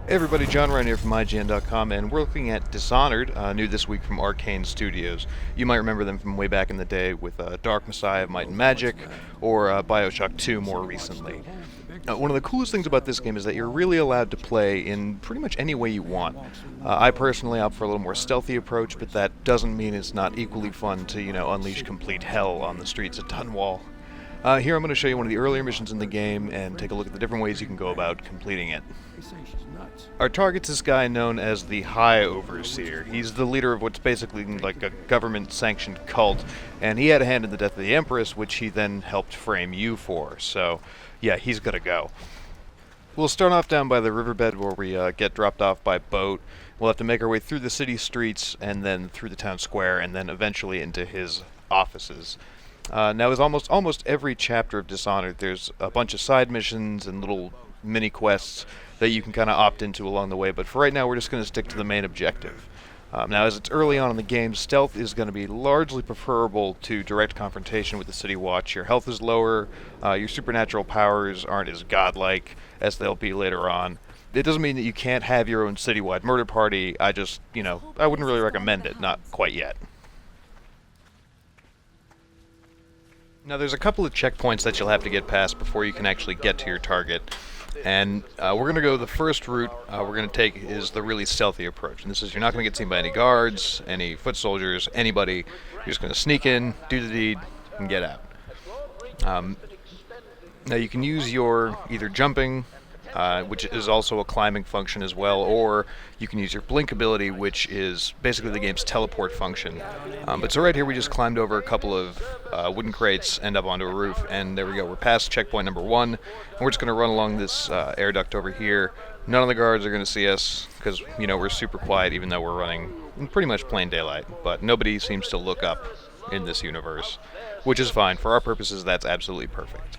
Hey everybody, John Ryan here from IGN.com, and we're looking at Dishonored, new this week from Arcane Studios. You might remember them from way back in the day with Dark Messiah of Might and Magic, or Bioshock 2 more recently. One of the coolest things about this game is that you're really allowed to play in pretty much any way you want. I personally opt for a little more stealthy approach, but that doesn't mean it's not equally fun to, unleash complete hell on the streets of Dunwall. Here I'm going to show you one of the earlier missions in the game and take a look at the different ways you can go about completing it. Our target's this guy known as the High Overseer. He's the leader of what's basically like a government-sanctioned cult, and he had a hand in the death of the Empress, which he then helped frame you for. So, yeah, he's gotta go. We'll start off down by the riverbed where we get dropped off by boat. We'll have to make our way through the city streets, and then through the town square, and then eventually into his offices. Now, as almost every chapter of Dishonored, there's a bunch of side missions and little mini quests that you can kind of opt into along the way, but for right now we're just going to stick to the main objective. Now, as it's early on in the game, stealth is going to be largely preferable to direct confrontation with the City Watch. Your health is lower, your supernatural powers aren't as godlike as they'll be later on. It doesn't mean that you can't have your own citywide murder party. I just, I wouldn't really recommend it, not quite yet. Now, there's a couple of checkpoints that you'll have to get past before you can actually get to your target. And we're going to go the first route we're going to take is the really stealthy approach. And this is, you're not going to get seen by any guards, any foot soldiers, anybody. You're just going to sneak in, do the deed, and get out. Now you can use your either jumping, which is also a climbing function as well, or you can use your blink ability, which is basically the game's teleport function. But so right here we just climbed over a couple of wooden crates, end up onto a roof, and there we go. We're past checkpoint number 1, and we're just going to run along this air duct over here. None of the guards are going to see us, because, we're super quiet even though we're running in pretty much plain daylight. But nobody seems to look up in this universe, which is fine. For our purposes, that's absolutely perfect.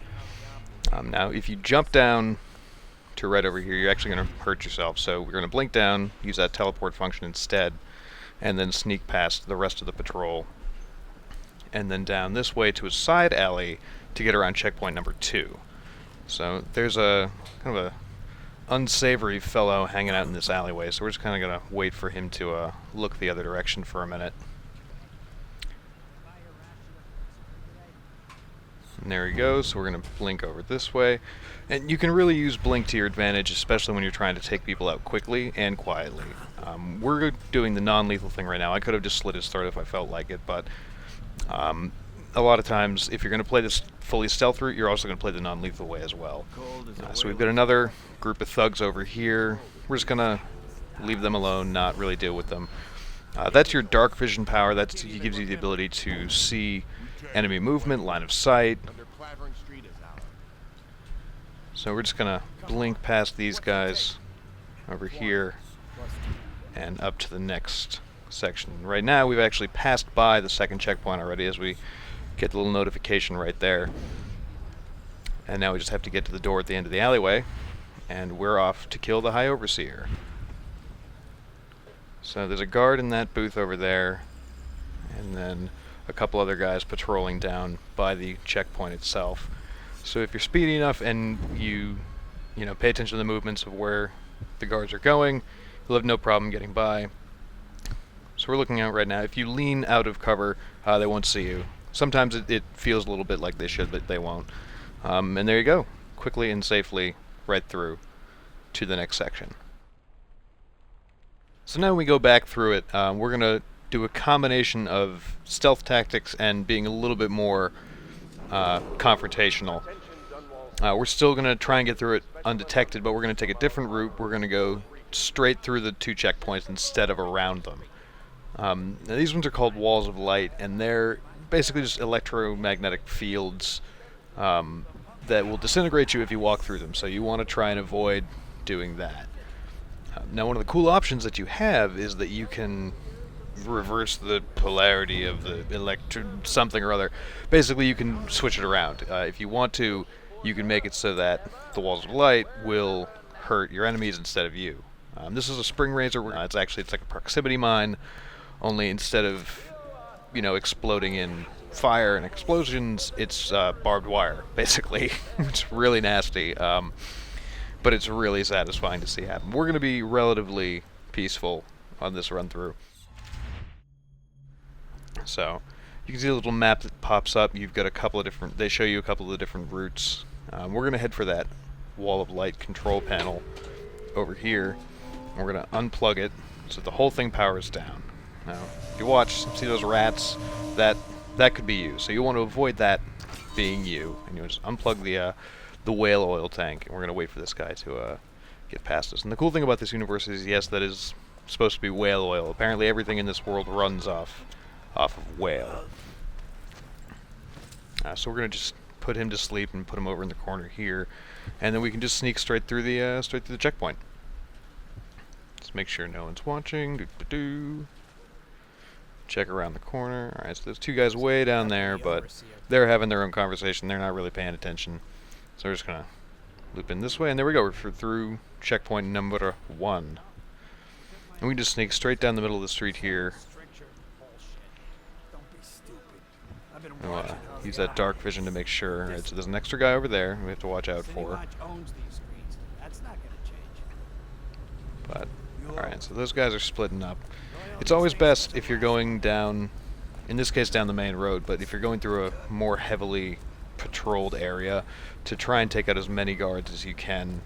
Now, if you jump down to right over here, you're actually going to hurt yourself. So we're going to blink down, use that teleport function instead, and then sneak past the rest of the patrol, and then down this way to a side alley to get around checkpoint number 2. So there's a kind of a unsavory fellow hanging out in this alleyway, so we're just kind of going to wait for him to look the other direction for a minute. And there he goes, so we're going to blink over this way. And you can really use blink to your advantage, especially when you're trying to take people out quickly and quietly. We're doing the non-lethal thing right now. I could have just slit his throat if I felt like it, but a lot of times, if you're going to play this fully stealth route, you're also going to play the non-lethal way as well. So we've got another group of thugs over here. We're just going to leave them alone, not really deal with them. That's your dark vision power. That gives you the ability to see enemy movement, line of sight. So we're just going to blink past these guys over here and up to the next section. Right now we've actually passed by the second checkpoint already as we get the little notification right there. And now we just have to get to the door at the end of the alleyway, and we're off to kill the High Overseer. So there's a guard in that booth over there, and then a couple other guys patrolling down by the checkpoint itself. So if you're speedy enough and you pay attention to the movements of where the guards are going, you'll have no problem getting by. So we're looking out right now. If you lean out of cover, they won't see you. Sometimes it feels a little bit like they should, but they won't. And there you go. Quickly and safely right through to the next section. So now we go back through it. We're going to do a combination of stealth tactics and being a little bit more confrontational. We're still going to try and get through it undetected, but we're going to take a different route. We're going to go straight through the 2 checkpoints instead of around them. Now these ones are called walls of light, and they're basically just electromagnetic fields that will disintegrate you if you walk through them, so you want to try and avoid doing that. Now one of the cool options that you have is that you can reverse the polarity of the something or other. Basically you can switch it around. If you want to, you can make it so that the walls of light will hurt your enemies instead of you. This is a spring razor. It's like a proximity mine, only instead of exploding in fire and explosions, it's barbed wire basically. It's really nasty. But but it's really satisfying to see happen. We're going to be relatively peaceful on this run through. So you can see the little map that pops up. You've got a couple of different, they show you a couple of the different routes. We're going to head for that wall of light control panel over here. We're going to unplug it so the whole thing powers down. Now, if you watch, see those rats? That could be you. So you want to avoid that being you, and you just unplug the whale oil tank, and we're going to wait for this guy to get past us. And the cool thing about this universe is, yes, that is supposed to be whale oil. Apparently everything in this world runs off of whale. So we're going to just put him to sleep and put him over in the corner here, and then we can just sneak straight through the checkpoint. Let's make sure no one's watching. Doo-doo-doo. Check around the corner. Alright, so there's two guys way down there, but they're having their own conversation. They're not really paying attention. So we're just going to loop in this way, and there we go. We're through checkpoint number 1. And we just sneak straight down the middle of the street here. We'll use that dark vision to make sure. Alright, so there's an extra guy over there we have to watch out for. But, alright, so those guys are splitting up. It's always best if you're going down, in this case down the main road, but if you're going through a more heavily patrolled area, to try and take out as many guards as you can,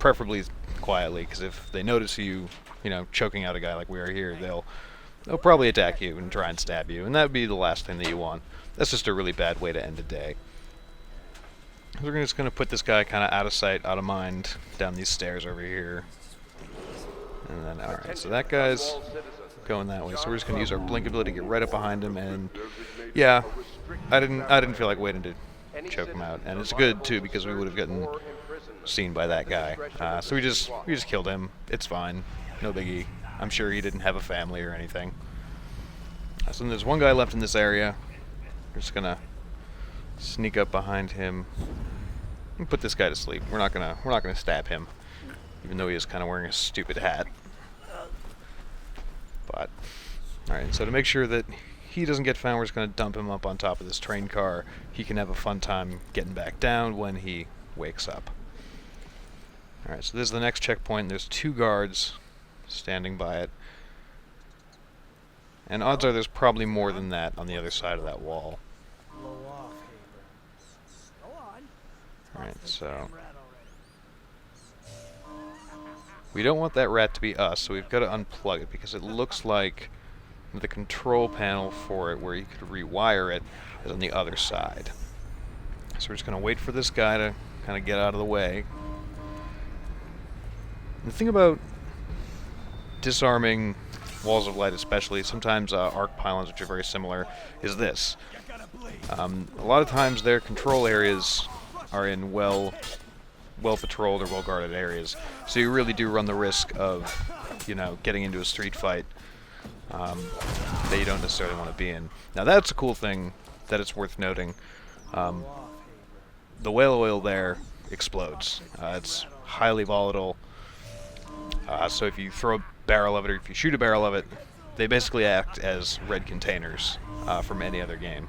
preferably quietly, because if they notice you, choking out a guy like we are here, they'll probably attack you and try and stab you, and that would be the last thing that you want. That's just a really bad way to end a day. We're just going to put this guy kind of out of sight, out of mind, down these stairs over here. And then, alright, so that guy's going that way, so we're just going to use our blink ability to get right up behind him, and yeah, I didn't feel like waiting to choke him out, and it's good too because we would have gotten seen by that guy. So we just killed him. It's fine, no biggie. I'm sure he didn't have a family or anything. So there's one guy left in this area. We're just gonna sneak up behind him and put this guy to sleep. We're not gonna stab him, even though he is kind of wearing a stupid hat. But alright, so to make sure that he doesn't get found, we're just going to dump him up on top of this train car. He can have a fun time getting back down when he wakes up. Alright, so this is the next checkpoint. There's 2 guards standing by it. And odds are there's probably more than that on the other side of that wall. Alright, so we don't want that rat to be us, so we've got to unplug it, because it looks like the control panel for it, where you could rewire it, is on the other side. So we're just going to wait for this guy to kind of get out of the way. And the thing about disarming walls of light especially, sometimes arc pylons, which are very similar, is this. A lot of times their control areas are in well-patrolled or well-guarded areas, so you really do run the risk of, getting into a street fight that you don't necessarily want to be in. Now that's a cool thing that it's worth noting. The whale oil there explodes. It's highly volatile, so if you throw a barrel of it, or if you shoot a barrel of it, they basically act as red containers from any other game.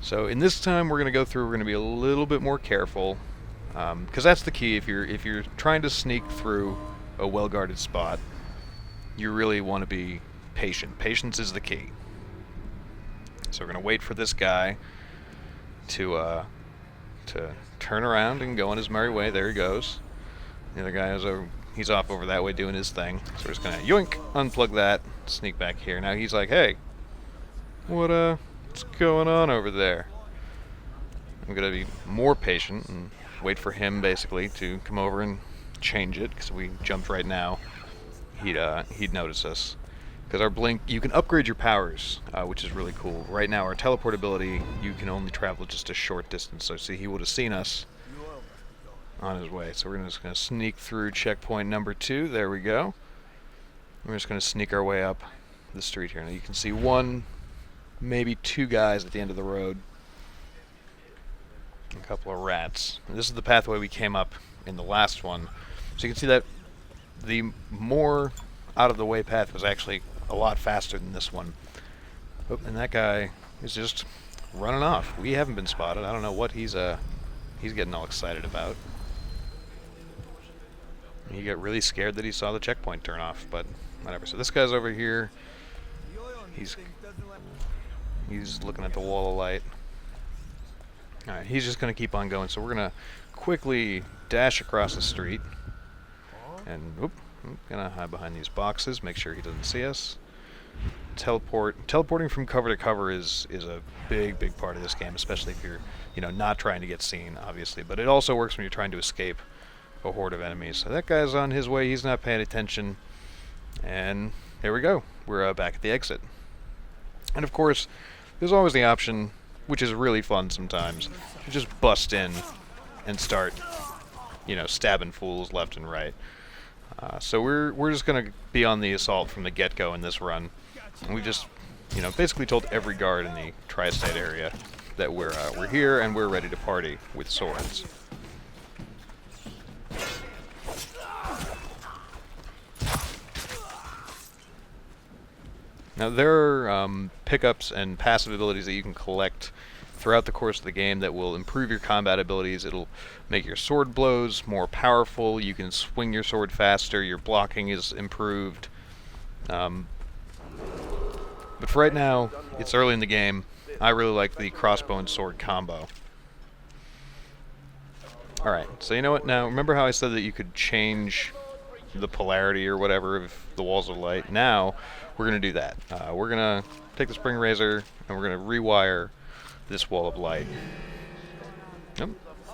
So in this time we're going to go through, we're going to be a little bit more careful, because that's the key. If you're trying to sneak through a well-guarded spot, you really want to be patient. Patience is the key. So we're going to wait for this guy to turn around and go on his merry way. There he goes. The other guy he's off over that way doing his thing. So we're just going to yoink, unplug that, sneak back here. Now he's like, hey, what's going on over there? I'm going to be more patient and wait for him basically to come over and change it, because if we jumped right now, he'd notice us. Because our blink, you can upgrade your powers, which is really cool. Right now, our teleportability, you can only travel just a short distance. So see, he would have seen us on his way. So we're just going to sneak through checkpoint number 2. There we go. We're just going to sneak our way up the street here. Now you can see 1, maybe 2 guys at the end of the road. A couple of rats. And this is the pathway we came up in the last one. So you can see that the more out-of-the-way path was actually a lot faster than this one. Oh, and that guy is just running off. We haven't been spotted. I don't know what he's getting all excited about. He got really scared that he saw the checkpoint turn off, but whatever. So this guy's over here. He's looking at the wall of light. Alright, he's just going to keep on going. So we're going to quickly dash across the street. And, oop, I'm going to hide behind these boxes, make sure he doesn't see us. Teleporting from cover to cover is a big part of this game, especially if you're, not trying to get seen, obviously. But it also works when you're trying to escape a horde of enemies. So that guy's on his way, he's not paying attention. And here we go. We're back at the exit. And of course, there's always the option, which is really fun sometimes, to just bust in and start, stabbing fools left and right. So we're just going to be on the assault from the get-go in this run. And we just, basically told every guard in the tri-state area that we're here and we're ready to party with swords. Now there are pickups and passive abilities that you can collect throughout the course of the game that will improve your combat abilities. It'll make your sword blows more powerful, you can swing your sword faster, your blocking is improved. But for right now, it's early in the game. I really like the crossbow and sword combo. Alright, so you know what now, remember how I said that you could change the polarity or whatever of the walls of light? Now, we're going to do that. We're going to take the spring razor and we're going to rewire this wall of light. Oh,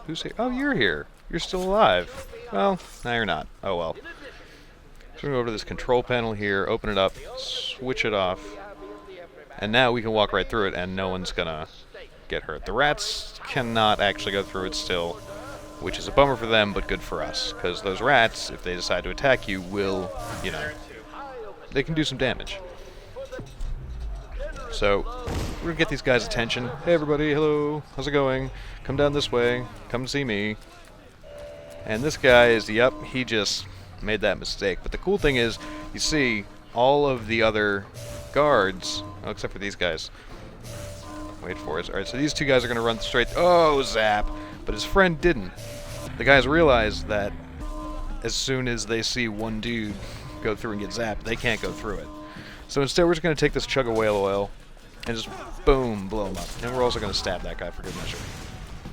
who's here? Oh, you're here. You're still alive. Well, now you're not. Oh well. So we're going to go over to this control panel here, open it up, switch it off, and now we can walk right through it and no one's going to get hurt. The rats cannot actually go through it still, which is a bummer for them, but good for us, because those rats, if they decide to attack you, will, they can do some damage. So, we're going to get these guys' attention. Hey everybody, hello, how's it going? Come down this way, come see me. And this guy is, yep, he just made that mistake. But the cool thing is, you see, all of the other guards, except for these guys. Wait for it. Alright, so these two guys are going to run straight, oh, zap! But his friend didn't. The guys realize that as soon as they see one dude go through and get zapped, they can't go through it. So instead we're just going to take this chug of whale oil and just boom, blow him up. And we're also going to stab that guy for good measure.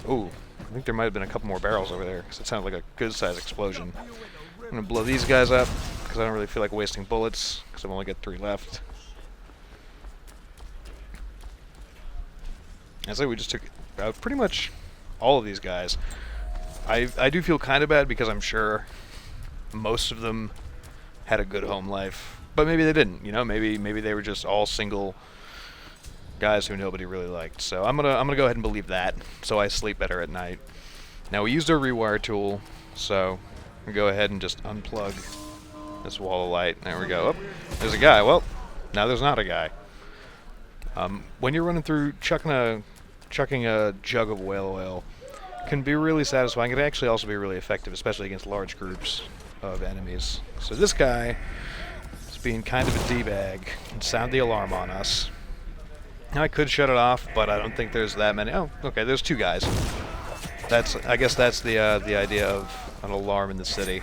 Ooh, I think there might have been a couple more barrels over there, because it sounded like a good-sized explosion. I'm going to blow these guys up, because I don't really feel like wasting bullets, because I've only got 3 left. I say we just took out pretty much all of these guys. I do feel kind of bad because I'm sure most of them had a good home life, but maybe they didn't. Maybe they were just all single guys who nobody really liked. So I'm gonna go ahead and believe that, so I sleep better at night. Now we used our rewire tool, so we go ahead and just unplug this wall of light. There we go. Oh, there's a guy. Well, now there's not a guy. When you're running through, chucking a jug of whale oil can be really satisfying. It can actually also be really effective, especially against large groups of enemies. So this guy is being kind of a d-bag and sound the alarm on us. Now I could shut it off, but I don't think there's that many. Oh, okay, there's 2 guys. I guess that's the idea of an alarm in the city.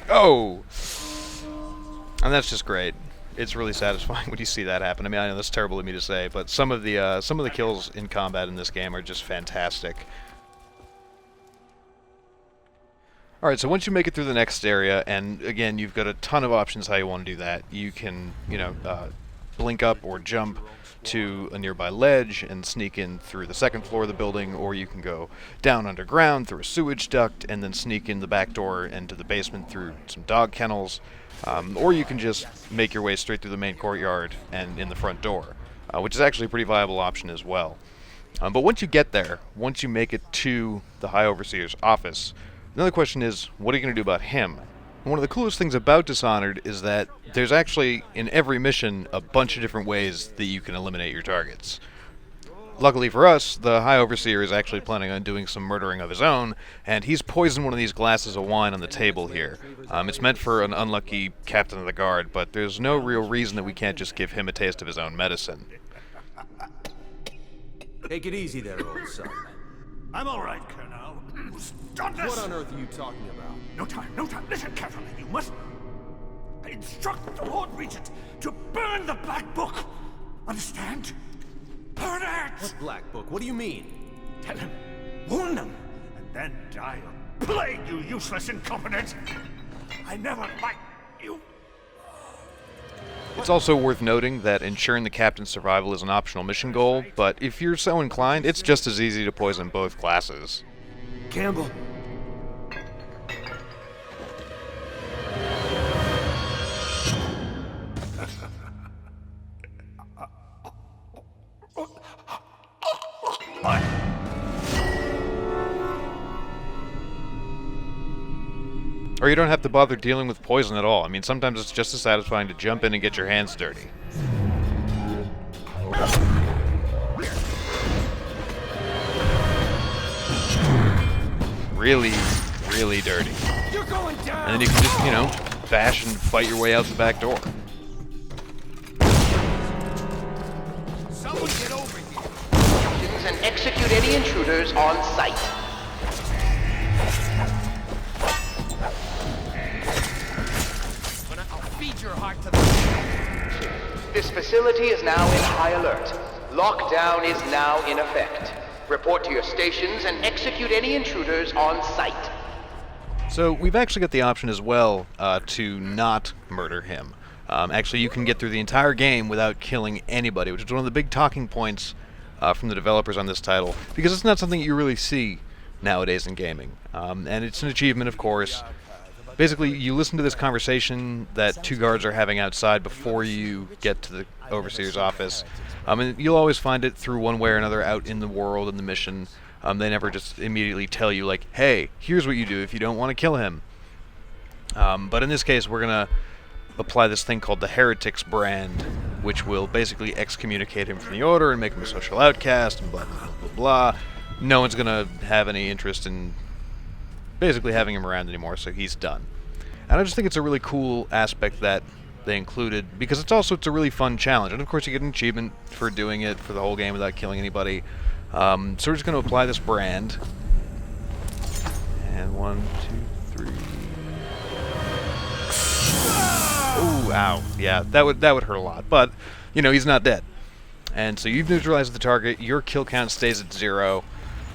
Oh! And that's just great. It's really satisfying when you see that happen. I mean, I know that's terrible of me to say, but some of the kills in combat in this game are just fantastic. Alright, so once you make it through the next area, and again, you've got a ton of options how you want to do that. You can, blink up or jump to a nearby ledge and sneak in through the 2nd floor of the building, or you can go down underground through a sewage duct and then sneak in the back door into the basement through some dog kennels. Or you can just make your way straight through the main courtyard and in the front door, which is actually a pretty viable option as well. But once you get there, once you make it to the High Overseer's office, another question is, what are you going to do about him? And one of the coolest things about Dishonored is that there's actually, in every mission, a bunch of different ways that you can eliminate your targets. Luckily for us, the High Overseer is actually planning on doing some murdering of his own, and he's poisoned one of these glasses of wine on the table here. It's meant for an unlucky captain of the guard, but there's no real reason that we can't just give him a taste of his own medicine. Take it easy there, old son. I'm all right, Colonel. Stop this! What on earth are you talking about? No time, no time. Listen carefully. You must instruct the Lord Regent to burn the Black Book. Understand? Burn it! What Black Book? What do you mean? Tell him. Warn them. And then die of plague, you useless incompetent. I never liked you. It's also worth noting that ensuring the captain's survival is an optional mission goal, but if you're so inclined, it's just as easy to poison both classes. Campbell. Or you don't have to bother dealing with poison at all. I mean, sometimes it's just as satisfying to jump in and get your hands dirty. Really, really dirty. You're going down. And then you can just, you know, bash and fight your way out the back door. Someone get over here. And execute any intruders on sight. I'll feed your heart to the... This facility is now in high alert. Lockdown is now in effect. Report to your stations and execute any intruders on sight. So we've actually got the option as well to not murder him. Actually, you can get through the entire game without killing anybody, which is one of the big talking points from the developers on this title, because it's not something you really see nowadays in gaming. And it's an achievement, of course. Basically, you listen to this conversation that two guards are having outside before you get to the Overseer's office. And you'll always find it through one way or another out in the world in the mission. They never just immediately tell you, like, hey, here's what you do if you don't want to kill him. But in this case, we're going to apply this thing called the Heretics brand, which will basically excommunicate him from the Order and make him a social outcast and blah, blah, blah, blah. No one's going to have any interest in basically having him around anymore, so he's done. And I just think it's a really cool aspect that they included, because it's a really fun challenge. And of course you get an achievement for doing it for the whole game without killing anybody. So we're just going to apply this brand. And 1, 2, 3... Ooh, ow. Yeah, that would hurt a lot. But, you know, he's not dead. And so you've neutralized the target, your kill count stays at 0,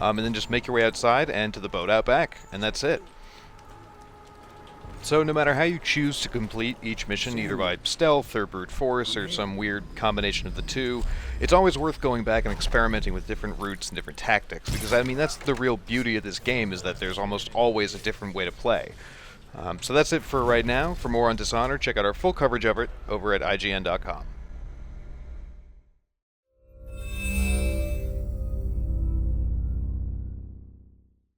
and then just make your way outside and to the boat out back, and that's it. So no matter how you choose to complete each mission, either by stealth or brute force or some weird combination of the two, it's always worth going back and experimenting with different routes and different tactics, because I mean that's the real beauty of this game, is that there's almost always a different way to play. So that's it for right now. For more on Dishonored, check out our full coverage of it over at IGN.com.